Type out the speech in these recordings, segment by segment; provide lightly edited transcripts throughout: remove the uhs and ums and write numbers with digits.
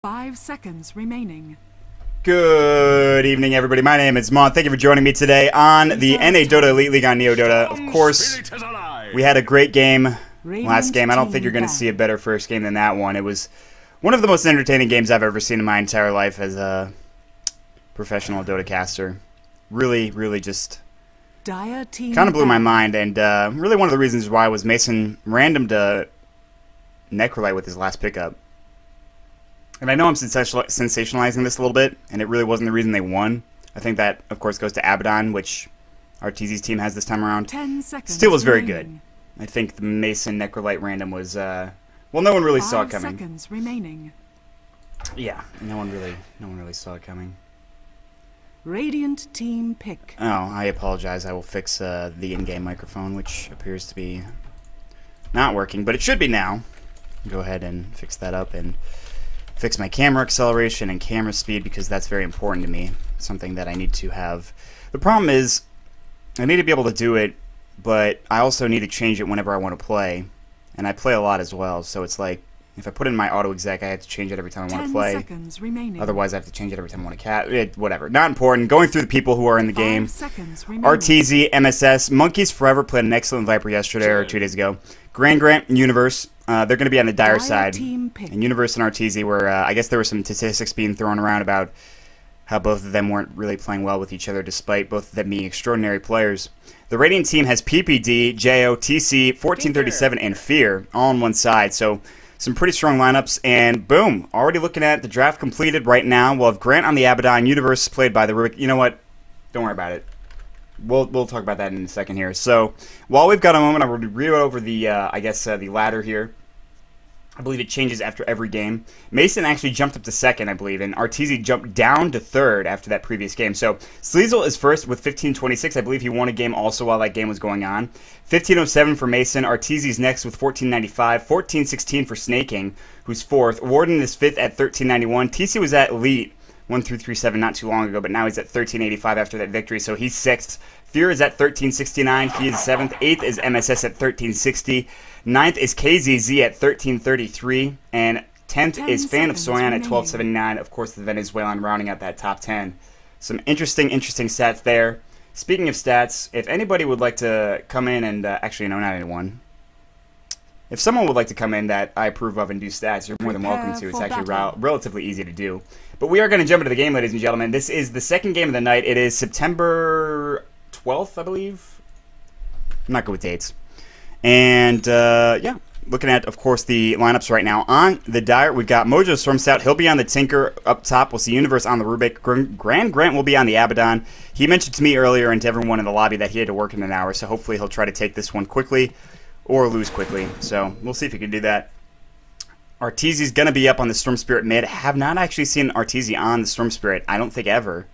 5 seconds remaining. Good evening, everybody. My name is Mon. Thank you for joining me today on the NA Dota Elite League on Neo Dota. Of course, we had a great game last game. I don't think you're going to see a better first game than that one. It was one of the most entertaining games I've ever seen in my entire life as a professional Dota caster. Really just kind of blew my mind, and really one of the reasons why was Mason random to Necrolite with his last pickup. And I know I'm sensationalizing this a little bit, and it really wasn't the reason they won. I think that, of course, goes to Abaddon, which RTZ's team has this time around. 10 seconds Still was very remaining. good. I think the Mason Necrolite random was, well, no one really saw it 5 coming. seconds remaining. Yeah, no one really saw it coming. Radiant team pick. Oh, I apologize. I will fix the in-game microphone, which appears to be not working, but it should be now. Go ahead and fix that up and fix my camera acceleration and camera speed, because that's very important to me. Something that I need to have. The problem is, I need to be able to do it, but I also need to change it whenever I want to play. And I play a lot as well, so it's like, if I put in my auto exec, I have to change it every time I want to play. 10 seconds remaining. Otherwise, I have to change it every time I want to whatever. Not important. Going through the people who are in the 5 game. seconds remaining. RTZ, MSS, Monkeys Forever played an excellent Viper yesterday or 2 days ago. Grand Grant and Universe, they're going to be on the dire side. Team pick. And Universe and RTZ were, I guess there were some statistics being thrown around about how both of them weren't really playing well with each other, despite both of them being extraordinary players. The Radiant team has PPD, JO, TC, 1437, and Fear all on one side. So some pretty strong lineups, and boom, already looking at the draft completed right now. We'll have Grant on the Abaddon, Universe played by the Rubik. You know what? Don't worry about it. We'll talk about that in a second here. So while we've got a moment, I will read over the, the ladder here. I believe it changes after every game. Mason actually jumped up to second, I believe, and RTZ jumped down to third after that previous game. So Sleazel is first with 1526. I believe he won a game also while that game was going on. 1507 for Mason. RTZ's next with 1495. 1416 for Snaking, who's fourth. Warden is fifth at 1391. TC was at Elite 1337 not too long ago, but now he's at 1385 after that victory, so he's sixth. Fear is at 1369. He is seventh. Eighth is MSS at 1360. Ninth is KZZ at 1333. And 10th is Fan of Soyan at 1279. Of course, the Venezuelan rounding out that top 10. Some interesting stats there. Speaking of stats, if anybody would like to come in and... actually, no, not anyone. If someone would like to come in that I approve of and do stats, you're more than welcome to. It's actually relatively easy to do. But we are going to jump into the game, ladies and gentlemen. This is the second game of the night. It is September 12th, I believe. I'm not good with dates. And, yeah, looking at, of course, the lineups right now. On the Dire, we've got Mojo Stormstout. He'll be on the Tinker up top. We'll see Universe on the Rubik. Grand Grant will be on the Abaddon. He mentioned to me earlier and to everyone in the lobby that he had to work in an hour, so hopefully he'll try to take this one quickly or lose quickly. So we'll see if he can do that. RTZ's going to be up on the Storm Spirit mid. Have not actually seen RTZ on the Storm Spirit, I don't think ever,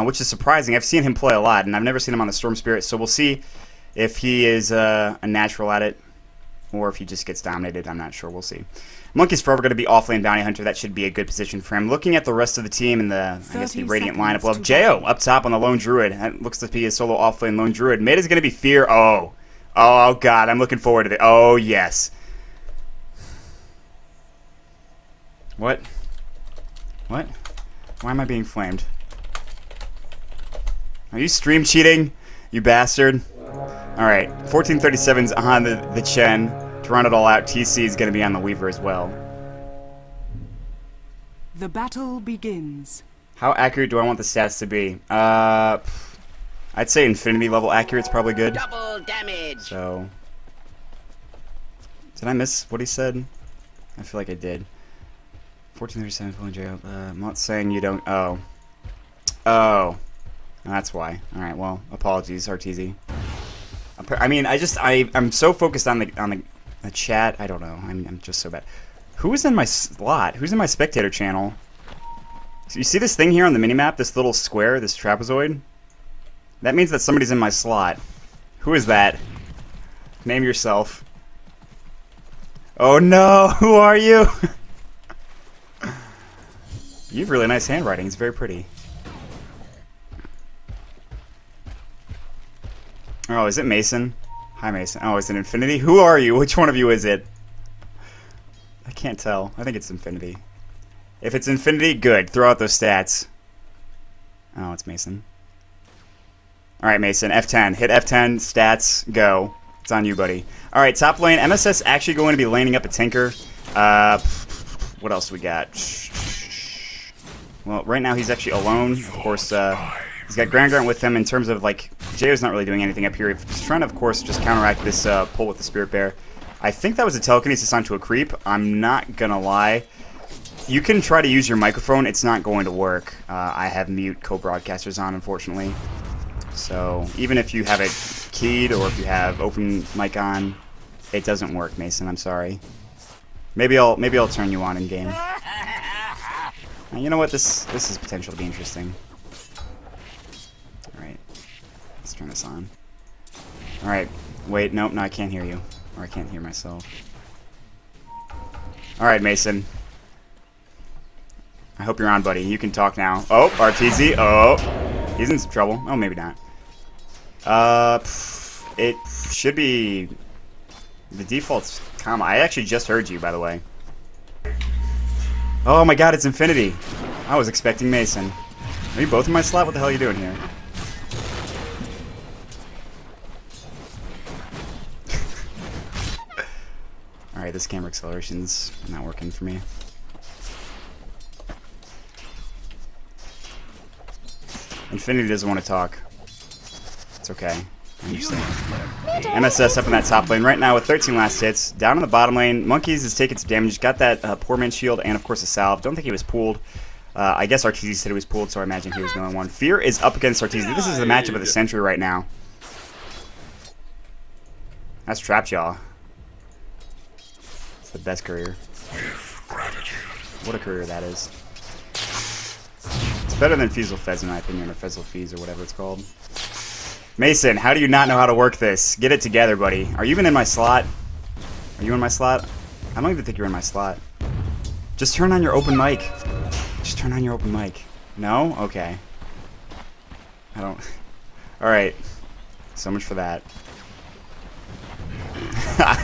which is surprising. I've seen him play a lot, and I've never seen him on the Storm Spirit, so we'll see if he is a natural at it or if he just gets dominated. I'm not sure. We'll see. Monkey's Forever going to be off-lane Bounty Hunter. That should be a good position for him. Looking at the rest of the team in the, I guess, the Radiant lineup. Well, Jo up top on the Lone Druid. That looks to be a solo off-lane Lone Druid. Mid is going to be Fear. Oh, God. I'm looking forward to it. Oh, yes. What? What? Why am I being flamed? Are you stream cheating, you bastard? Alright, 1437's on the Chen. To round it all out, TC is going to be on the Weaver as well. The battle begins. How accurate do I want the stats to be? I'd say infinity level accurate's probably good. Double damage. So, did I miss what he said? I feel like I did. 1437 pulling jail. I'm not saying you don't. Oh, that's why. All right. Well, apologies, RTZ. I mean, I'm so focused on the chat. I don't know. I'm just so bad. Who is in my slot? Who's in my spectator channel? So you see this thing here on the minimap? This little square, this trapezoid. That means that somebody's in my slot. Who is that? Name yourself. Oh no! Who are you? You have really nice handwriting. It's very pretty. Oh, is it Mason? Hi, Mason. Oh, is it Infinity? Who are you? Which one of you is it? I can't tell. I think it's Infinity. If it's Infinity, good. Throw out those stats. Oh, it's Mason. Alright, Mason. F10. Hit F10. Stats. Go. It's on you, buddy. Alright, top lane. MSS actually going to be laning up a Tinker. What else we got? Well, right now he's actually alone. Of course, he's got Grand with him in terms of, like, Jayo's not really doing anything up here. He's trying to, of course, just counteract this pull with the Spirit Bear. I think that was a telekinesis onto a creep. I'm not gonna lie. You can try to use your microphone. It's not going to work. I have mute co-broadcasters on, unfortunately. So even if you have it keyed or if you have open mic on, it doesn't work, Mason. I'm sorry. Maybe I'll turn you on in game. You know what? This is potential to be interesting. All right, let's turn this on. All right, wait, nope, no, I can't hear you, or I can't hear myself. All right, Mason. I hope you're on, buddy. You can talk now. Oh, RTZ. Oh, he's in some trouble. Oh, maybe not. It should be the default's comma. I actually just heard you, by the way. Oh my God, it's Infinity. I was expecting Mason. Are you both in my slot? What the hell are you doing here? Alright, this camera acceleration's not working for me. Infinity doesn't want to talk. It's okay. I understand. MSS up in that top lane right now with 13 last hits. Down in the bottom lane, Monkeys is taking some damage. Got that poor man's shield and, of course, a salve. Don't think he was pooled. I guess Arteezy said he was pooled, so I imagine he was the only one. Fear is up against Arteezy. This is the matchup of the century right now. That's Trapjaw. It's the best career. What a career that is. It's better than Fizzle Fez, in my opinion, or Fizzle Fees, or whatever it's called. Mason, how do you not know how to work this? Get it together, buddy. Are you even in my slot? Are you in my slot? I don't even think you're in my slot. Just turn on your open mic. Just turn on your open mic. No? Okay. I don't... Alright. So much for that.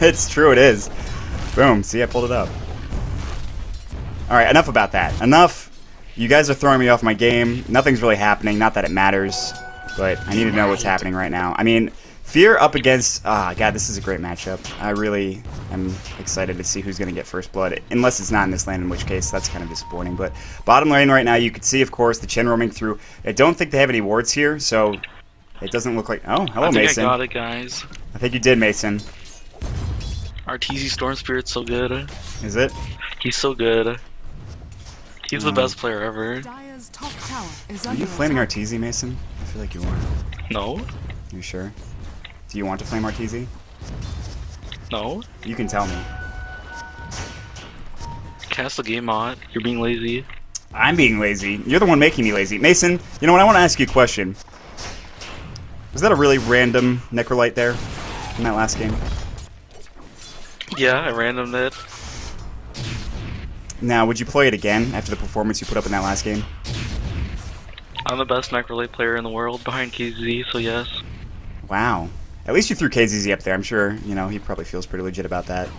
It's true, it is. Boom. See, I pulled it up. Alright, enough about that. Enough. You guys are throwing me off my game. Nothing's really happening. Not that it matters. But I need to know what's happening right now. I mean, Fear up against... Ah, God, this is a great matchup. I really am excited to see who's going to get first blood. Unless it's not in this lane, in which case that's kind of disappointing. But bottom lane right now, you can see, of course, the Chen roaming through. I don't think they have any wards here, so it doesn't look like... Oh, hello, Mason. I got it, guys. I think you did, Mason. Arteezy Storm Spirit's so good. Is it? He's so good. He's the best player ever. Dire's top tower is Are under you flaming attack. Arteezy, Mason? I feel like you are. No? You sure? Do you want to flame Arteezy? No? You can tell me. Cast the game mod. You're being lazy. I'm being lazy. You're the one making me lazy. Mason, you know what? I want to ask you a question. Was that a really random Necrolite there in that last game? Yeah, I randomed it. Now, would you play it again after the performance you put up in that last game? I'm the best Necrolite player in the world behind KZ, so yes. Wow. At least you threw KZZ up there. I'm sure, you know, he probably feels pretty legit about that.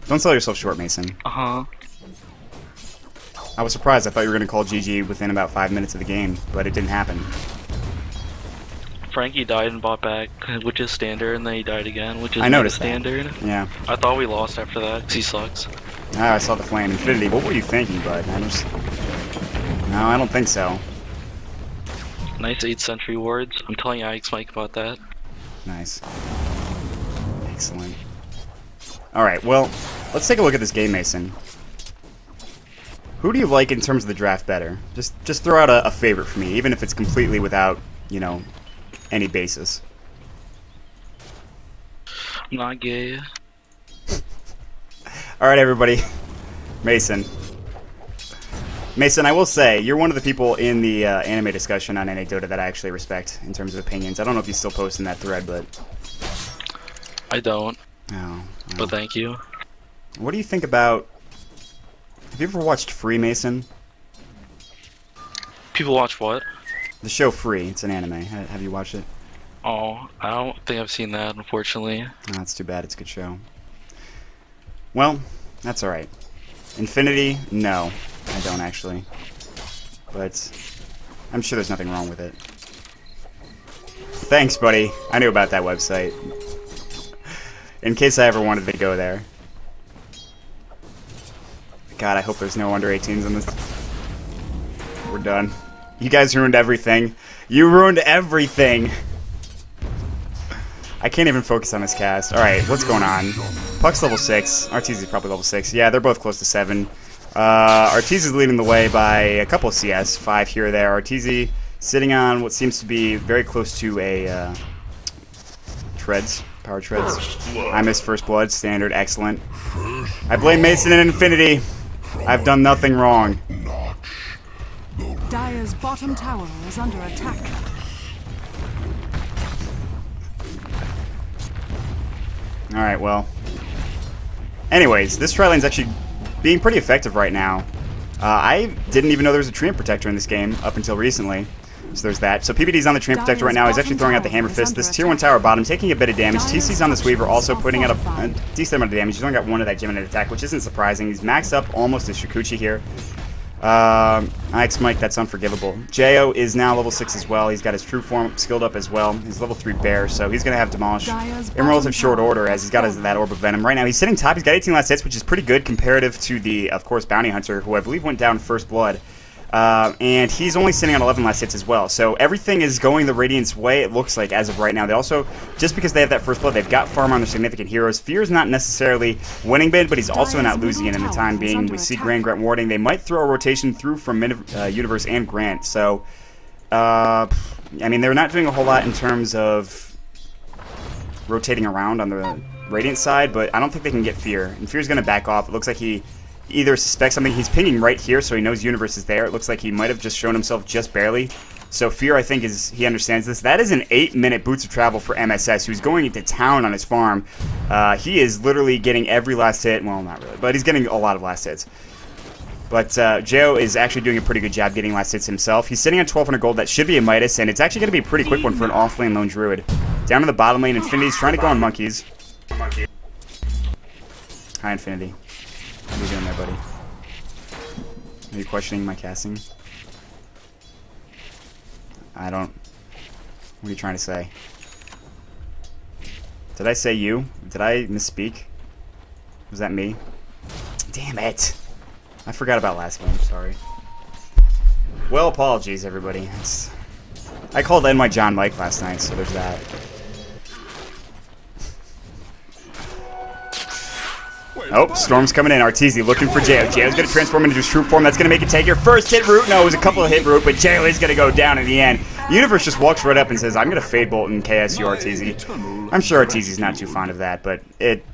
Don't sell yourself short, Mason. Uh-huh. I was surprised. I thought you were going to call GG within about 5 minutes of the game, but it didn't happen. Frankie died and bought back, which is standard, and then he died again, which is I noticed standard. That. Yeah. I thought we lost after that, 'cause he sucks. Ah, I saw the flame. Infinity, what were you thinking, bud? No, I don't think so. Nice 8th century wards. I'm telling Ike's Mike about that. Nice. Excellent. Alright, well, let's take a look at this game, Mason. Who do you like in terms of the draft better? Just throw out a favorite for me, even if it's completely without, you know, any basis. I'm not gay. Alright, everybody. Mason. Mason, I will say, you're one of the people in the anime discussion on NA Dota that I actually respect in terms of opinions. I don't know if you still post in that thread, but... I don't. Oh. But thank you. What do you think about... Have you ever watched Freemason? People watch what? The show Free. It's an anime. Have you watched it? Oh, I don't think I've seen that, unfortunately. Oh, that's too bad. It's a good show. Well, that's alright. Infinity, no. I don't actually. But I'm sure there's nothing wrong with it. Thanks, buddy. I knew about that website. In case I ever wanted to go there. God, I hope there's no under 18s on this. We're done. You guys ruined everything. You ruined everything. I can't even focus on this cast. Alright, what's going on? Puck's level 6. Arteezy's probably level 6. Yeah, they're both close to 7. Arteezy's leading the way by a couple of CS. 5 here or there. Arteezy sitting on what seems to be very close to a treads. Power treads. I miss first blood. Standard. Excellent. I blame Mason and Infinity. I've done nothing wrong. Dire's bottom tower is under attack. Alright, well. Anyways, this tri lane's actually being pretty effective right now. I didn't even know there was a Treant Protector in this game up until recently. So there's that. So PBD's on the Treant Protector right now. He's actually throwing out the Hammer Fist. This tier 1 tower bottom, taking a bit of damage. TC's on this Weaver, also putting out a decent amount of damage. He's only got 1 of that Gemini attack, which isn't surprising. He's maxed up almost as Shikuchi here. Ix Mike, that's unforgivable. Jo is now level 6 as well. He's got his true form skilled up as well. He's level 3 bear, so he's going to have Demolish in relative short order as he's got that Orb of Venom. Right now, he's sitting top. He's got 18 last hits, which is pretty good comparative to the, of course, Bounty Hunter, who I believe went down first blood. And he's only sitting on 11 last hits as well. So everything is going the Radiant's way, it looks like, as of right now. They also, just because they have that first blood, they've got farm on their significant heroes. Fear's not necessarily winning bid, but he's also not losing it in the time being. We see Grant warding. They might throw a rotation through from Universe and Grant. So, I mean, they're not doing a whole lot in terms of rotating around on the Radiant side, but I don't think they can get Fear. And Fear's going to back off. It looks like he either suspects something. He's pinging right here, so he knows Universe is there. It looks like he might have just shown himself just barely. So Fear, I think, he understands this. That is an 8-minute boots of travel for MSS, who's going into town on his farm. He is literally getting every last hit. Well, not really, but he's getting a lot of last hits. But Jo is actually doing a pretty good job getting last hits himself. He's sitting on 1,200 gold. That should be a Midas, and it's actually going to be a pretty quick one for an off-lane lone Druid. Down in the bottom lane, Infinity's trying to go on Monkeys. Hi, Infinity. How you doing there, buddy? Are you questioning my casting? I don't... What are you trying to say? Did I say you? Did I misspeak? Was that me? Damn it! I forgot about last game, sorry. Well, apologies, everybody. I called NY John Mike last night, so there's that. Oh, Storm's coming in. Arteezy looking for Jo. Jo's going to transform into his true form. That's going to make it take your first hit route. No, it was a couple of hit route, but Jo is going to go down in the end. Universe just walks right up and says, I'm going to Fade Bolt and KSU Arteezy. I'm sure Arteezy's not too fond of that, but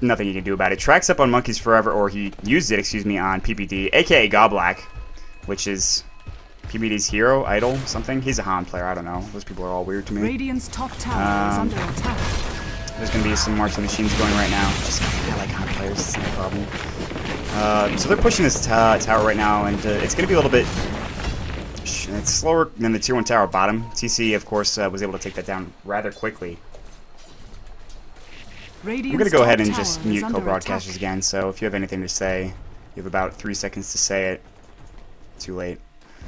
nothing you can do about it. Tracks up on Monkeys Forever, or he used it, excuse me, on PPD, aka Goblack, which is PPD's hero, idol, something. He's a Han player, I don't know. Those people are all weird to me. Radiant's top tower is under attack. There's going to be some marching machines going right now. Just I like Han players, it's no problem. So they're pushing this tower right now, and it's going to be a little bit... It's slower than the tier 1 tower bottom. TC, of course, was able to take that down rather quickly. I'm going to go ahead and just mute co-broadcasters again, so if you have anything to say, you have about 3 seconds to say it. Too late.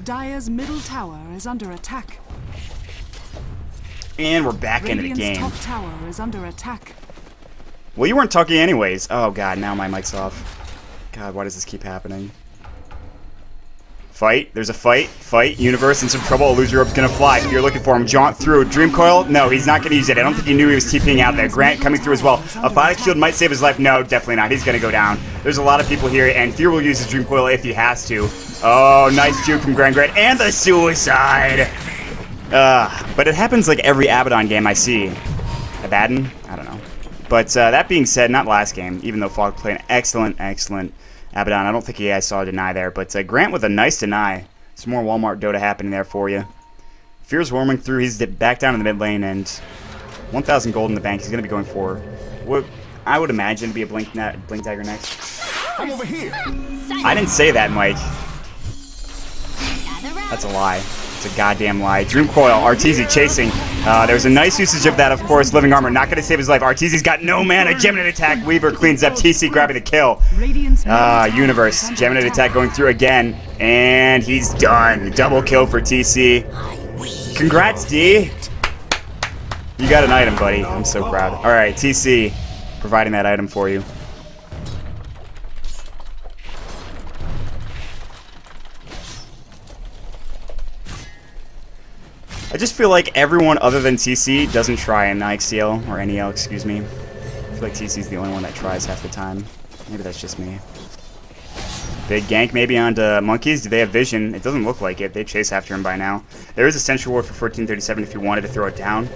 Dire's middle tower is under attack. And we're back into the game. Top tower is under attack. Well, you weren't talking anyways. Oh god, now my mic's off. God, why does this keep happening? Fight. There's a fight. Fight. Universe in some trouble. Illusory Orb's gonna fly. If you're looking for him, jaunt through. Dream Coil? No, he's not gonna use it. I don't think he knew he was TPing out there. Grant coming through as well. A Photic Shield might save his life. No, definitely not. He's gonna go down. There's a lot of people here, and Fear will use his Dream Coil if he has to. Oh, nice juke from Grant. And the suicide! But it happens like every Abaddon game I see. Abaddon? I don't know. But that being said, not last game, even though Fog played an excellent Abaddon. I don't think I saw a deny there. But Grant with a nice deny. Some more Walmart Dota happening there for you. Fear's warming through. He's back down in the mid lane, and 1,000 gold in the bank. He's going to be going for what I would imagine to be a Blink Dagger next. I'm over here. I didn't say that, Mike. That's a lie. It's a goddamn lie. Dream Coil, Arteezy chasing. There's a nice usage of that, of course. Living Armor, not going to save his life. Arteezy's got no mana. Geminate attack. Weaver cleans up. TC grabbing the kill. Universe. Geminate attack going through again. And he's done. Double kill for TC. Congrats, D. You got an item, buddy. I'm so proud. All right, TC, providing that item for you. I just feel like everyone other than TC doesn't try in IXCL, or NEL, excuse me. I feel like TC's the only one that tries half the time. Maybe that's just me. Big gank maybe onto Monkeys. Do they have vision? It doesn't look like it. They chase after him by now. There is a Sentry Ward for 1437 if you wanted to throw it down.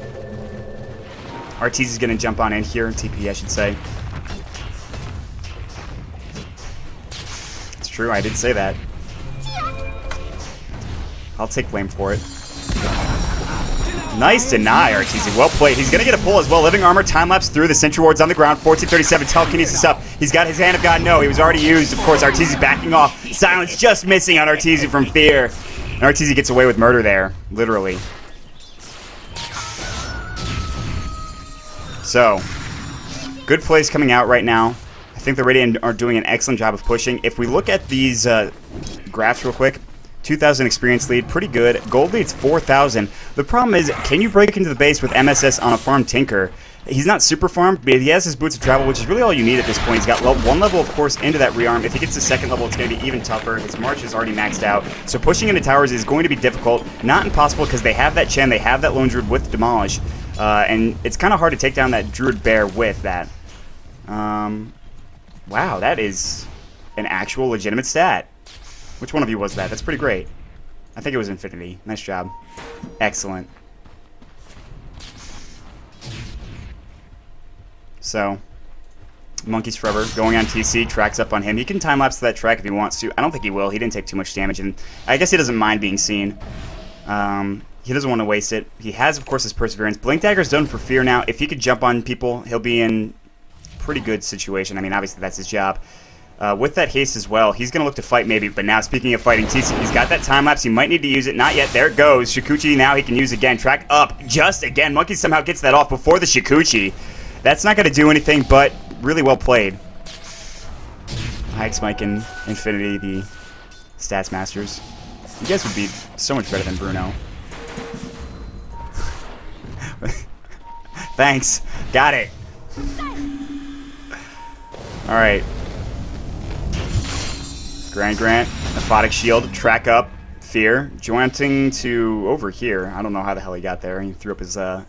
Arteezy's going to jump on in here. TP, I should say. It's true, I did say that. I'll take blame for it. Nice deny, Arteezy. Well played. He's going to get a pull as well. Living Armor, time-lapse through. The Sentry Ward's on the ground. 1437, telekinesis up. He's got his Hand of God. No, he was already used. Of course, Arteezy backing off. Silence just missing on Arteezy from Fear. And Arteezy gets away with murder there. Literally. So, good plays coming out right now. I think the Radiant are doing an excellent job of pushing. If we look at these graphs real quick, 2,000 experience lead, pretty good. Gold lead's 4,000. The problem is, can you break into the base with MSS on a farm Tinker? He's not super farmed, but he has his Boots of Travel, which is really all you need at this point. He's got one level, of course, into that rearm. If he gets the second level, it's going to be even tougher. His March is already maxed out. So pushing into towers is going to be difficult. Not impossible, because they have that Chen, they have that Lone Druid with Demolish. And it's kind of hard to take down that Druid Bear with that. Wow, that is an actual legitimate stat. Which one of you was that? That's pretty great. I think it was Infinity. Nice job. Excellent. So, Monkeys Forever going on TC, tracks up on him. He can time-lapse that track if he wants to. I don't think he will. He didn't take too much damage, and I guess he doesn't mind being seen. He doesn't want to waste it. He has, of course, his Perseverance. Blink Dagger's done for Fear now. If he could jump on people, he'll be in a pretty good situation. I mean, obviously, that's his job. With that haste as well, he's going to look to fight maybe, but now speaking of fighting, TC, he's got that time-lapse. He might need to use it. Not yet. There it goes. Shikuchi now he can use again. Track up just again. Monkey somehow gets that off before the Shikuchi. That's not going to do anything, but really well played. Ix Mike and Infinity, the stats masters. You guys would be so much better than Bruno. Thanks. Got it. Alright. Grant, Aphotic Shield, track up, Fear, jointing to over here. I don't know how the hell he got there. He threw up his, well,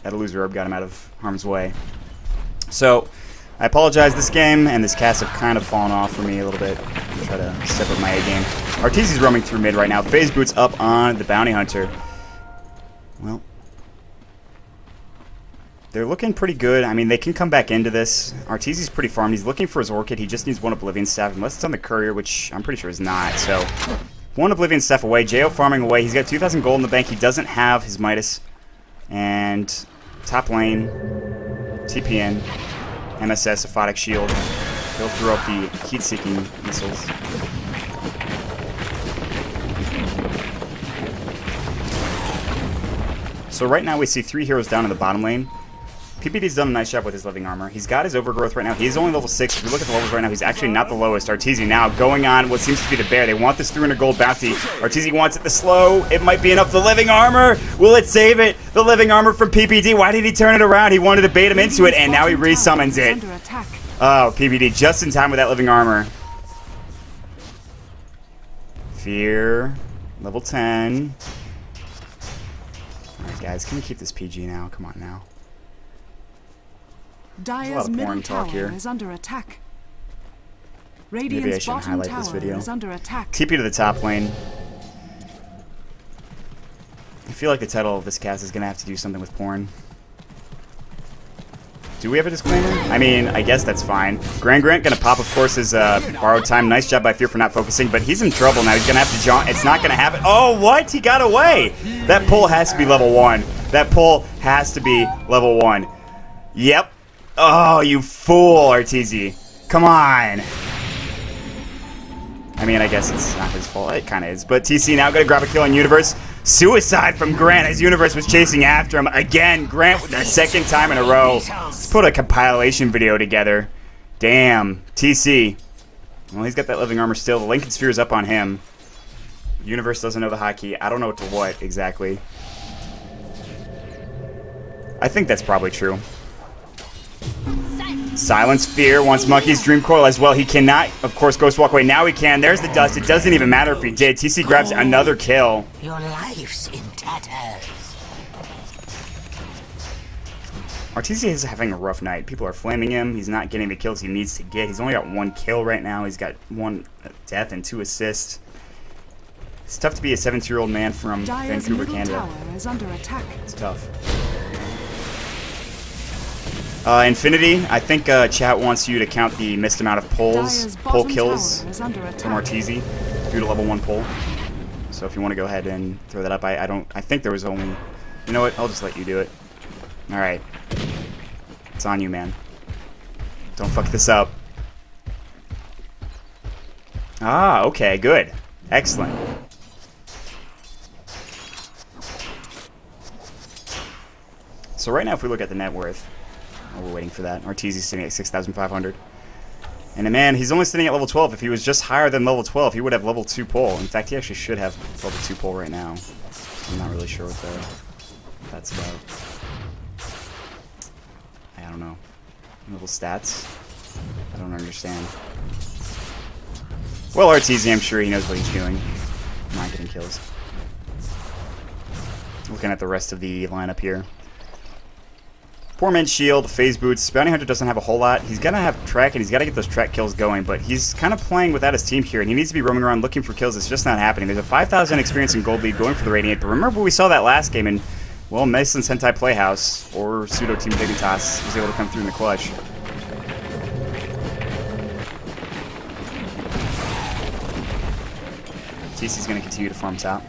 that loser herb got him out of harm's way. So, I apologize. This game and this cast have kind of fallen off for me a little bit. I'll try to step up my A game. Arteezy's roaming through mid right now. Phase Boots up on the Bounty Hunter. Well, they're looking pretty good. I mean, they can come back into this. Arteezy's pretty farmed. He's looking for his Orchid. He just needs one Oblivion Staff, unless it's on the Courier, which I'm pretty sure is not. So, one Oblivion Staff away. Jo farming away. He's got 2,000 gold in the bank. He doesn't have his Midas. And top lane, TPN, MSS, Aphotic Shield. He'll throw up the heat-seeking missiles. So right now we see 3 heroes down in the bottom lane. PPD's done a nice job with his Living Armor. He's got his Overgrowth right now. He's only level 6. If you look at the levels right now, he's actually not the lowest. Arteezy now going on what seems to be the bear. They want this 300 gold bounty. Arteezy wants it the slow. It might be enough. The Living Armor. Will it save it? The Living Armor from PPD. Why did he turn it around? He wanted to bait him into it, and now he resummons it. Oh, PPD just in time with that Living Armor. Fear. Level 10. Alright, guys. Can we keep this PG now? Come on now. Dire's middle tower is under attack. Radiant's bottom tower is under attack. TP to the top lane. I feel like the title of this cast is going to have to do something with porn. Do we have a disclaimer? I mean, I guess that's fine. Grant going to pop, of course, his borrowed time. Nice job by Fear for not focusing, but he's in trouble now. He's going to have to jump. It's not going to happen. Oh, what? He got away. That pull has to be level 1. That pull has to be level 1. Yep. Oh, you fool, Arteezy. Come on. I I mean, I guess it's not his fault. It kind of is. But TC now going to grab a kill on Universe. Suicide from Grant as Universe was chasing after him. Again, Grant with the second time in a row. Let's put a compilation video together. Damn. TC. Well, he's got that living armor still. The Lincoln Sphere is up on him. Universe doesn't know the hotkey. I don't know what exactly. I think that's probably true. Silence Fear wants Monkey's Dream Coil as well. He cannot, of course, Ghost Walk away. Now he can. There's the dust. It doesn't even matter if he did. TC grabs another kill. Your life's in tatters. RTZ is having a rough night. People are flaming him. He's not getting the kills he needs to get. He's only got 1 kill right now. He's got 1 death and 2 assists. It's tough to be a 17-year-old man from Vancouver, Canada. Tower is under attack. It's tough. Infinity, I think chat wants you to count the missed amount of pull kills from Arteezy due to level 1 pull. So if you want to go ahead and throw that up, I think there was only, you know what, I'll just let you do it. Alright. It's on you, man. Don't fuck this up. Ah, okay, good. Excellent. So right now if we look at the net worth, we're waiting for that. Arteezy's sitting at 6,500. And man, he's only sitting at level 12. If he was just higher than level 12, he would have level 2 pull. In fact, he actually should have level 2 pull right now. I'm not really sure what that's about. I don't know. Little stats. I don't understand. Well, Arteezy, I'm sure he knows what he's doing. Not getting kills. Looking at the rest of the lineup here. Poor man's shield, phase boots. Bounty Hunter doesn't have a whole lot. He's gonna have track, and he's got to get those track kills going, but he's kind of playing without his team here, and he needs to be roaming around looking for kills. It's just not happening. There's a 5,000 experience in gold lead going for the Radiant, but remember we saw that last game, and, well, Mason's Hentai Playhouse, or Pseudo Team Dignitas, was able to come through in the clutch. TC's gonna continue to farm top.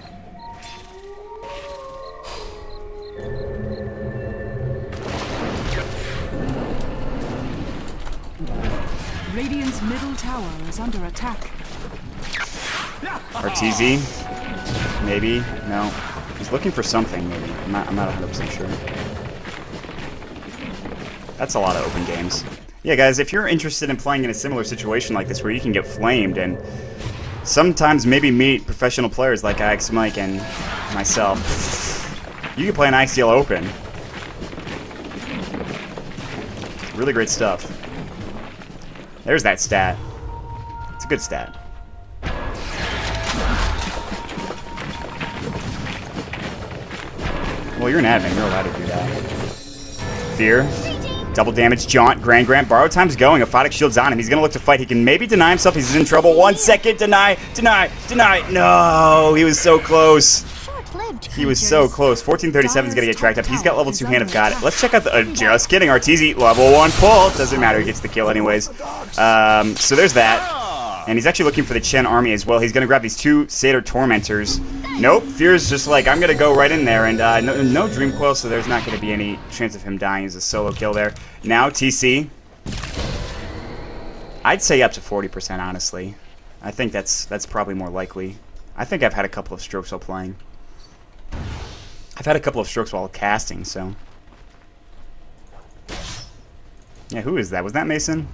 Radiant's middle tower is under attack. Arteezy, maybe, no. He's looking for something, maybe. I'm not 100% sure. That's a lot of open games. Yeah, guys, if you're interested in playing in a similar situation like this where you can get flamed and sometimes maybe meet professional players like Ix Mike and myself, you can play an ICL Open. Really great stuff. There's that stat. It's a good stat. Well, you're an admin. You're allowed to do that. Fear. Double damage. Jaunt. Grant. Borrow time's going. Aphotic shield's on him. He's going to look to fight. He can maybe deny himself. He's in trouble. 1 second. Deny. No! He was so close. He was so close. 1437 is going to get tracked up. He's got level 2 Hand of God. Let's check out the... just kidding. Arteezy, level 1 pull. Doesn't matter. He gets the kill anyways. So there's that. And he's actually looking for the Chen army as well. He's going to grab these 2 Satyr Tormentors. Nope. Fear's just like, I'm going to go right in there. And no Dream Coil, so there's not going to be any chance of him dying. He's a solo kill there. Now, TC. I'd say up to 40%, honestly. I think that's probably more likely. I think I've had a couple of strokes while playing. I've had a couple of strokes while casting, so... Yeah, who is that? Was that Mason?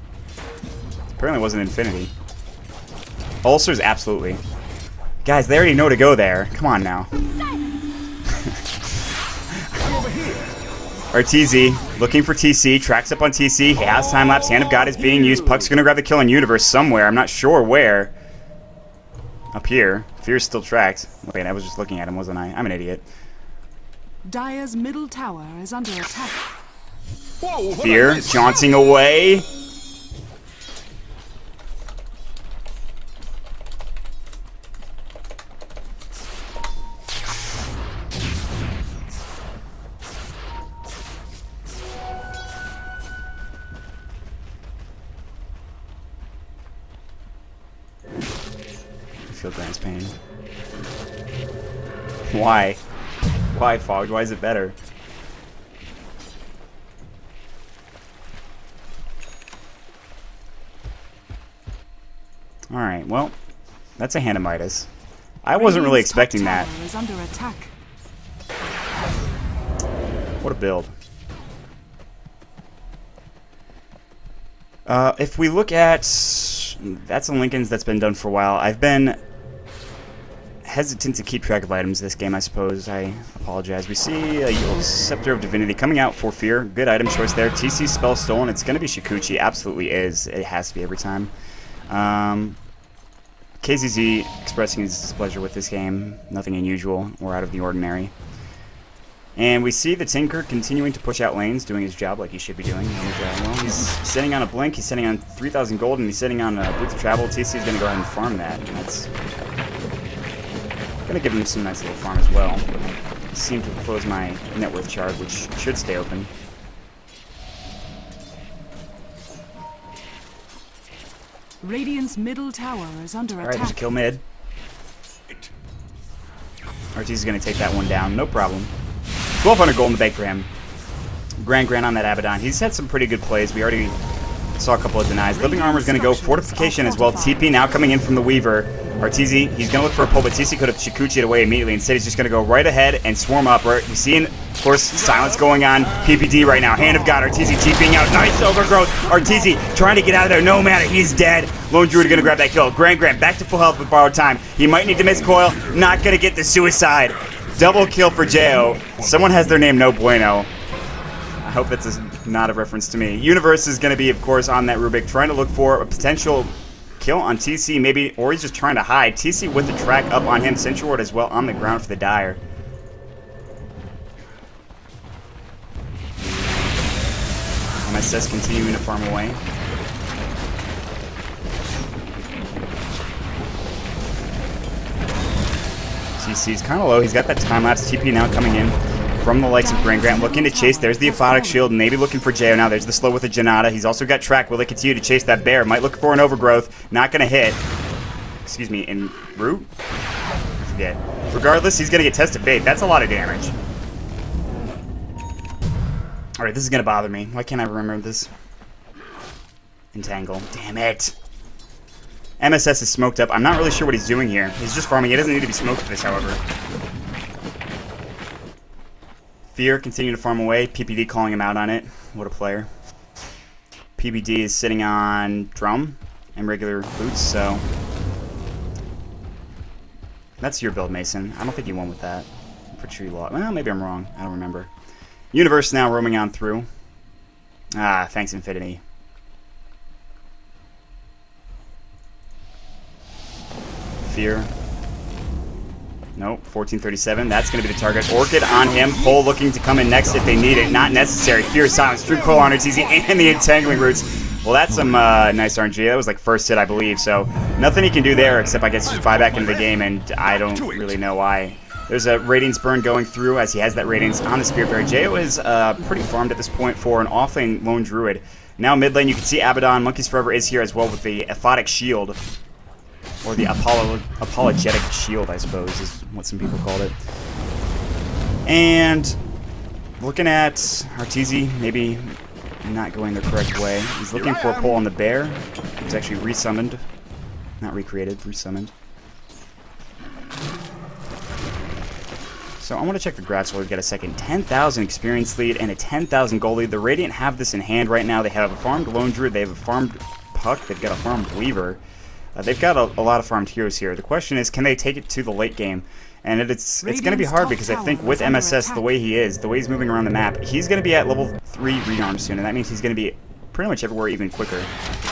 Apparently it wasn't Infinity. Ulcers, absolutely. Guys, they already know to go there. Come on now. Arteezy, looking for TC, tracks up on TC. He has time-lapse. Hand of God is being used. Puck's going to grab the kill in Universe somewhere. I'm not sure where. Up here. Fear's still tracked. Wait, I was just looking at him, wasn't I? I'm an idiot. Dire's middle tower is under attack. Fear, jaunting away. I feel Grant's pain. Why? Why, Fogged? Why is it better? Alright, well, That's a hand of Midas. I wasn't really expecting that. Is under attack. What a build. If we look at... That's a Lincoln's that's been done for a while. I've been hesitant to keep track of items this game, I suppose. I apologize. We see a Yule's Scepter of Divinity coming out for Fear. Good item choice there. TC spell stolen. It's going to be Shikuchi. Absolutely is. It has to be every time. KZZ expressing his displeasure with this game. Nothing unusual or out of the ordinary. And we see the Tinker continuing to push out lanes, doing his job like he should be doing. Well, he's sitting on a Blink, he's sitting on 3,000 gold, and he's sitting on a Boots of Travel. TC is going to go ahead and farm that. And that's going to give him some nice little farm as well. I seem to close my net worth chart, which should stay open. Radiant's middle tower is under Alright, attack. there's a kill mid. RTZ is going to take that one down, no problem. 1,200 gold in the bank for him. Grand on that Abaddon. He's had some pretty good plays. We already saw a couple of denies. Living Armor is going to go. Fortification as well. TP now coming in from the Weaver. RTZ, he's going to look for a pull, but TC could have Shikuchi'd it away immediately. Instead, he's just going to go right ahead and swarm up. We're seeing, of course, silence going on. PPD right now. Hand of God. RTZ TPing out. Nice overgrowth. RTZ trying to get out of there. No matter. He's dead. Lone Druid going to grab that kill. Grand back to full health with borrowed time. He might need to miss coil. Not going to get the suicide. Double kill for Jo. Someone has their name No Bueno. I hope that's not a reference to me. Universe is going to be, of course, on that Rubik, trying to look for a potential kill on TC, maybe, or he's just trying to hide. TC with the track up on him. Sentry Ward as well on the ground for the Dire. MSS continuing to farm away. TC's kind of low. He's got that time-lapse TP now coming in from the likes of Grant. Looking to chase. There's the Aphotic Shield. Maybe looking for Jo now. There's the slow with the Janata. He's also got track. Will they continue to chase that bear? Might look for an overgrowth. Not going to hit. Excuse me. In root? I forget. Regardless, he's going to get Test of Fate. That's a lot of damage. Alright, this is going to bother me. Why can't I remember this? Entangle. Damn it. MSS is smoked up. I'm not really sure what he's doing here. He's just farming. He doesn't need to be smoked for this, however. Fear continuing to farm away. PPD calling him out on it. What a player. PPD is sitting on Drum and regular boots, so... That's your build, Mason. I don't think you won with that. I'm pretty sure you lost. Well, maybe I'm wrong. I don't remember. Universe now roaming on through. Ah, thanks, Infinity. Fear. Nope, 1437. That's going to be the target. Orchid on him. Pole looking to come in next if they need it. Not necessary. Fear, silence, Drew Cole on RTZ, and the entangling roots. Well, that's some nice RNG. That was like first hit, I believe. So nothing he can do there except, I guess, just buy back into the game, and I don't really know why. There's a Radiance burn going through as he has that Radiance on the Spirit Bearer. Jo is pretty farmed at this point for an off-lane Lone Druid. Now mid lane, you can see Abaddon. Monkeys Forever is here as well with the Aphotic Shield. Or the Apologetic Shield, I suppose, is what some people called it. And looking at RTZ, maybe not going the correct way. He's looking for a pull on the bear. He's actually resummoned. Not recreated, resummoned. So I want to check the grass while we've got a second. 10,000 experience lead and a 10,000 gold lead. The Radiant have this in hand right now. They have a farmed Lone Druid. They have a farmed Puck. They've got a farmed Weaver. They've got a lot of farmed heroes here. The question is, can they take it to the late game? And it's going to be hard because I think with MSS, the way he is, the way he's moving around the map, he's going to be at level 3 rearm soon, and that means he's going to be pretty much everywhere even quicker.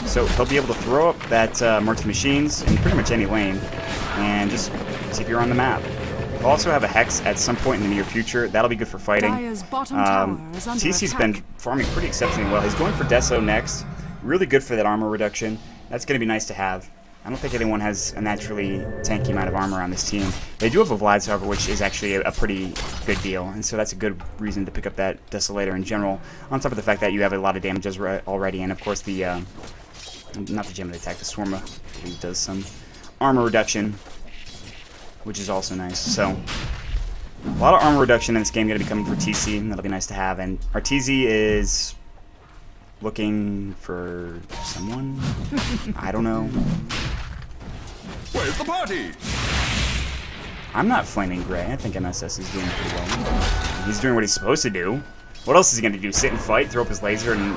So he'll be able to throw up that Mercs Machines in pretty much any lane and just see if you're on the map. We'll also have a Hex at some point in the near future. That'll be good for fighting. TC's been farming pretty exceptionally well. He's going for Deso next. Really good for that armor reduction. That's going to be nice to have. I don't think anyone has a naturally tanky amount of armor on this team. They do have a Vlad's, however, which is actually a pretty good deal, and so that's a good reason to pick up that Desolator in general, on top of the fact that you have a lot of damage already, and of course the, not the Gem of the Attack, the Swarma does some armor reduction, which is also nice. So, a lot of armor reduction in this game going to be coming for TC, and that'll be nice to have, and RTZ is looking for someone? I don't know. Where's the party? I'm not flaming gray. I think MSS is doing pretty well. He's doing what he's supposed to do. What else is he going to do? Sit and fight? Throw up his laser and...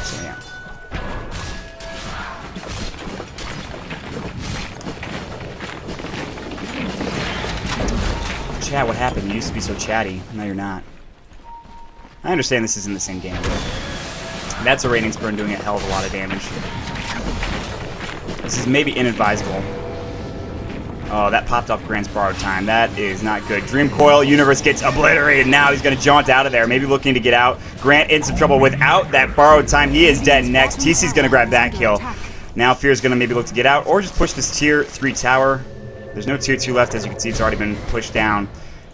So, yeah. Chat, what happened? You used to be so chatty. Now you're not. I understand this isn't the same game, but that's a Radiance Burn doing a hell of a lot of damage. This is maybe inadvisable. Oh, that popped off Grant's borrowed time. That is not good. Dream Coil Universe gets obliterated. Now he's going to jaunt out of there, maybe looking to get out. Grant in some trouble without that borrowed time. He is dead next. TC's going to grab that kill. Now Fear's going to maybe look to get out or just push this tier 3 tower. There's no tier 2 left. As you can see, it's already been pushed down.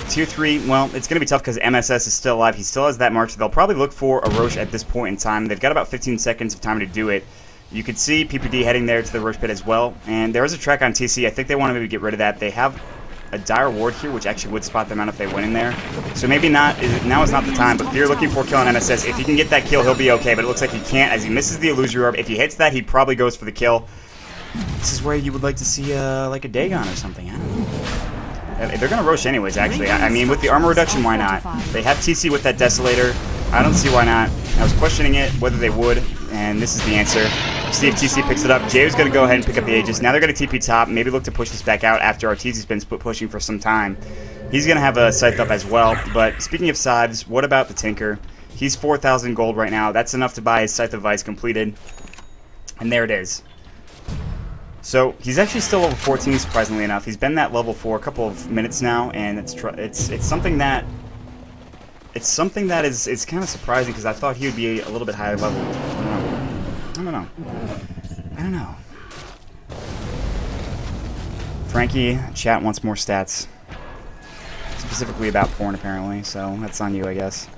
Tier 3, well, it's going to be tough because MSS is still alive. He still has that march. They'll probably look for a Roche at this point in time. They've got about 15 seconds of time to do it. You could see PPD heading there to the Roche pit as well. And there is a track on TC. I think they want to maybe get rid of that. They have a dire ward here, which actually would spot them out if they went in there. So maybe not. Now is not the time. But Fear looking for a kill on MSS. If he can get that kill, he'll be okay. But it looks like he can't as he misses the Illusory Orb. If he hits that, he probably goes for the kill. This is where you would like to see like a Dagon or something. I don't know. They're going to Roche anyways, actually. I mean, with the armor reduction, why not? They have TC with that Desolator. I don't see why not. I was questioning it, whether they would, and this is the answer. See if TC picks it up. Jay's going to go ahead and pick up the Aegis. Now they're going to TP top, maybe look to push this back out after RTZ's been pushing for some time. He's going to have a Scythe up as well. But speaking of scythes, what about the Tinker? He's 4,000 gold right now. That's enough to buy his Scythe of Vice completed. And there it is. So he's actually still level 14, surprisingly enough. He's been that level for a couple of minutes now, and it's something that is kind of surprising because I thought he would be a little bit higher level. I don't know. Frankie, chat wants more stats, specifically about porn apparently. So that's on you, I guess.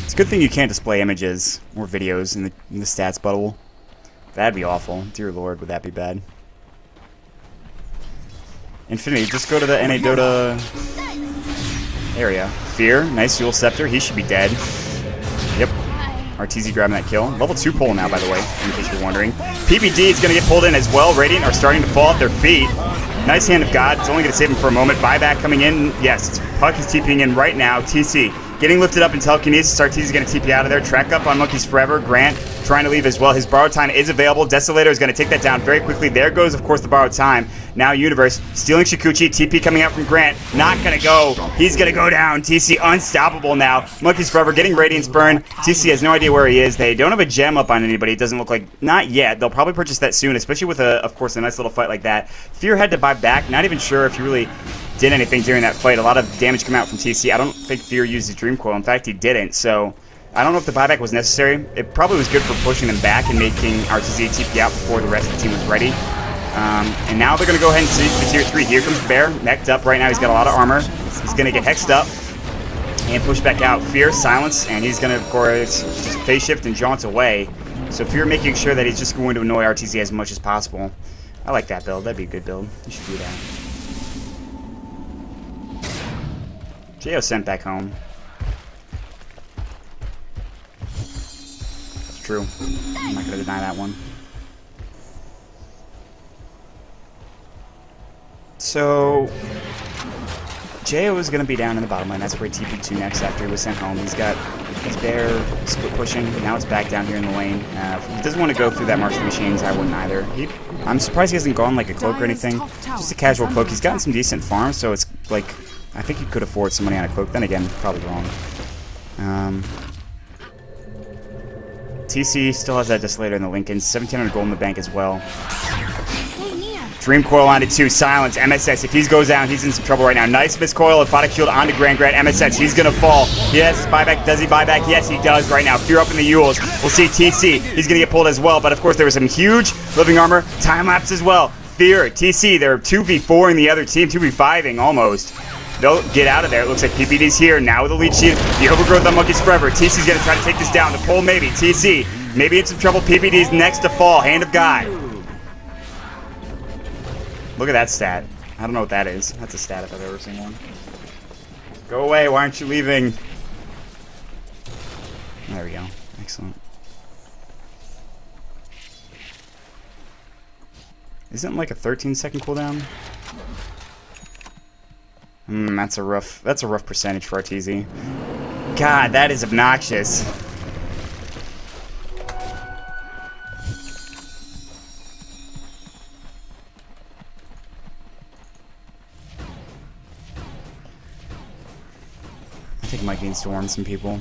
It's a good thing you can't display images or videos in the stats bubble. That'd be awful. Dear Lord, would that be bad? Infinity, just go to the NA Dota area. Fear, nice Yule Scepter. He should be dead. Yep. RTZ grabbing that kill. Level 2 pull now, by the way, in case you're wondering. PPD is going to get pulled in as well. Radiant are starting to fall at their feet. Nice Hand of God. It's only going to save him for a moment. Buyback coming in. Yes, Puck is TPing in right now. TC getting lifted up in telekinesis. RTZ is going to TP out of there. Track up on Monkeys Forever. Grant trying to leave as well. His borrowed time is available. Desolator is going to take that down very quickly. There goes, of course, the borrowed time. Now Universe stealing Shikuchi. TP coming out from Grant. Not going to go. He's going to go down. TC unstoppable now. Monkeys Forever getting Radiance Burn. TC has no idea where he is. They don't have a gem up on anybody. It doesn't look like. Not yet. They'll probably purchase that soon, especially with, of course, a nice little fight like that. Fear had to buy back. Not even sure if he really did anything during that fight. A lot of damage come out from TC. I don't think Fear used his Dream Coil. In fact, he didn't. So I don't know if the buyback was necessary. It probably was good for pushing them back and making RTZ TP out before the rest of the team was ready. And now they're going to go ahead and see the tier 3. Here comes Bear, mech'd up right now. He's got a lot of armor. He's going to get hexed up and push back out. Fear, silence, and he's going to, of course, just phase shift and jaunt away. So Fear making sure that he's just going to annoy RTZ as much as possible. I like that build. That'd be a good build. You should do that. Jo sent back home. It's true. I'm not going to deny that one. So Jo is going to be down in the bottom lane. That's where he TP'd next after he was sent home. He's got his Bear split pushing. Now it's back down here in the lane. He doesn't want to go through that March of the Machines. I wouldn't either. I'm surprised he hasn't gone like a cloak or anything. Just a casual cloak. He's gotten some decent farms, so it's like I think he could afford some money on a cloak. Then again, probably wrong. TC still has that Desolator in the Lincoln. 1,700 gold in the bank as well. Dream Coil onto 2. Silence. MSX, if he goes down, he's in some trouble right now. Nice Miss Coil. Aphotic Shield onto Grand. MSX, he's going to fall. He has his buyback. Does he buy back? Yes, he does right now. Fear up in the Yules. We'll see TC. He's going to get pulled as well. But, of course, there was some huge living armor. Time lapse as well. Fear, TC, they're 2v4ing the other team. 2v5ing almost. They'll get out of there. It looks like PPD's here now with the lead sheet. The overgrowth on Monkeys Forever. TC's going to try to take this down. The pull maybe. TC maybe in some trouble. PPD's next to fall. Hand of God. Look at that stat. I don't know what that is. That's a stat if I've ever seen one. Go away. Why aren't you leaving? There we go. Excellent. Isn't it like a 13-second cooldown? That's a rough percentage for RTZ. God, that is obnoxious. I think Mike needs to warn some people.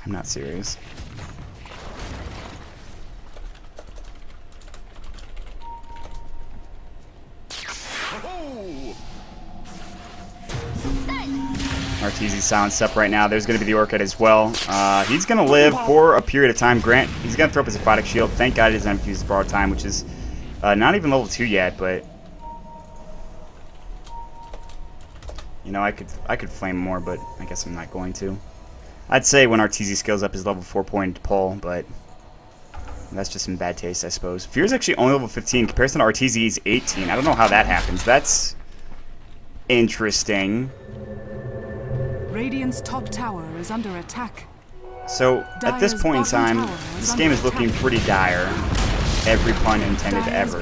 I'm not serious. RTZ's silenced up right now. There's going to be the Orchid as well. He's going to live for a period of time. Grant, he's going to throw up his Aphotic Shield. Thank God he doesn't have to use his Borrowed Time, which is not even level 2 yet, but... You know, I could flame more, but I guess I'm not going to. I'd say when RTZ scales up his level 4 point pull, but that's just some bad taste, I suppose. Fear's actually only level 15. Comparison to RTZ's 18. I don't know how that happens. That's interesting. Radiant's top tower is under attack. So, at this point in time, this game is looking pretty dire. Every pun intended ever.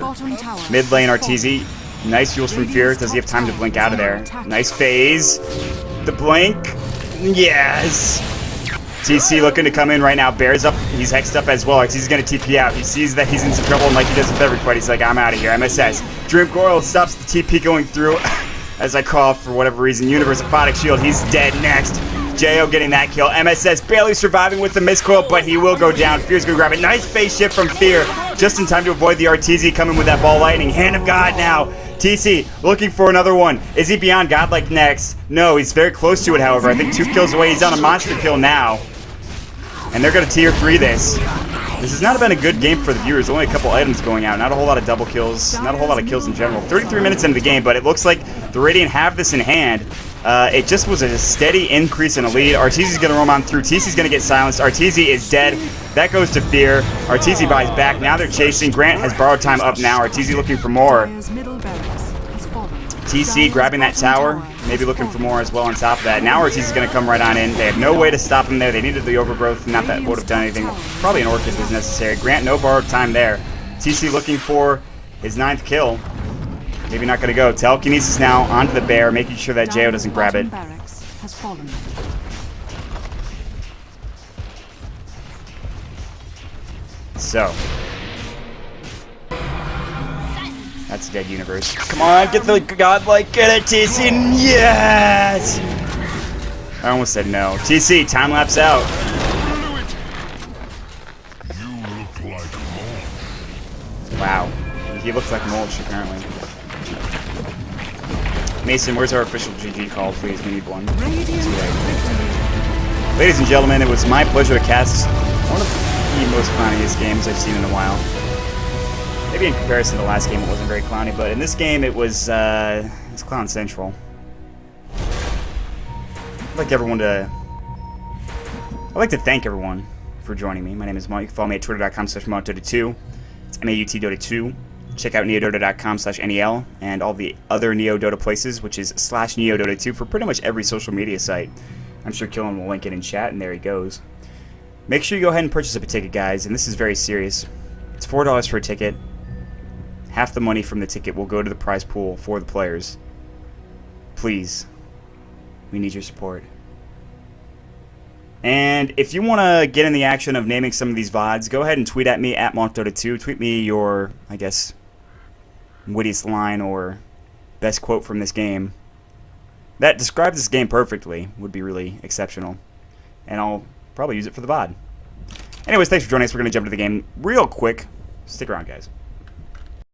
Mid lane RTZ. Nice use from Fear. Does he have time to blink out of there? Nice phase. The blink. Yes. TC looking to come in right now. Bears up. He's hexed up as well. RTZ's going to TP out. He sees that he's in some trouble, and like he does with everybody, he's like, I'm out of here. MSS. Dream Coil stops the TP going through. As I call for whatever reason. Universe Aphotic Shield. He's dead next. Jo getting that kill. MSS barely surviving with the miscoil, but he will go down. Fear's going to grab it. Nice phase shift from Fear. Just in time to avoid the RTZ coming with that ball lightning. Hand of God now. TC looking for another one. Is he beyond Godlike next? No, he's very close to it, however. I think 2 kills away. He's on a monster kill now. And they're going to tier 3 this. This has not been a good game for the viewers. Only a couple items going out. Not a whole lot of double kills. Not a whole lot of kills in general. 33 minutes into the game, but it looks like the Radiant have this in hand. It just was a steady increase in a lead. RTZ's going to roam on through. TC's going to get silenced. RTZ is dead. That goes to Fear. RTZ buys back. Now they're chasing. Grant has borrowed time up now. RTZ looking for more. TC grabbing that tower. Maybe looking for more as well on top of that. Now RTZ's going to come right on in. They have no way to stop him there. They needed the overgrowth. Not that would have done anything. Probably an Orchid was necessary. Grant, no borrowed time there. TC looking for his 9th kill. Maybe not going to go. Telekinesis now onto the bear, making sure that Jo doesn't grab it. So. That's a dead universe. Come on, get the godlike, get it, TC. Yes! I almost said no. TC, time lapse out. Wow. He looks like mulch, apparently. Mason, where's our official GG call, please? We need one. Ladies and gentlemen, it was my pleasure to cast one of the most clowniest games I've seen in a while. Maybe in comparison to the last game, it wasn't very clowny, but in this game, it was Clown Central. I'd like to thank everyone for joining me. My name is Maut. You can follow me at twitter.com/mautdota2. It's MAUT-Dota2. Check out neodota.com/NEL and all the other NeoDota places, which is /NeoDota2 for pretty much every social media site. I'm sure Killen will link it in chat, and there he goes. Make sure you go ahead and purchase up a ticket, guys, and this is very serious. It's $4 for a ticket. Half the money from the ticket will go to the prize pool for the players. Please, we need your support. And if you want to get in the action of naming some of these VODs, go ahead and tweet at me at MautDota2. Tweet me your, I guess, wittiest line or best quote from this game that describes this game perfectly. Would be really exceptional. And I'll probably use it for the VOD. Anyways, thanks for joining us. We're going to jump into the game real quick. Stick around, guys.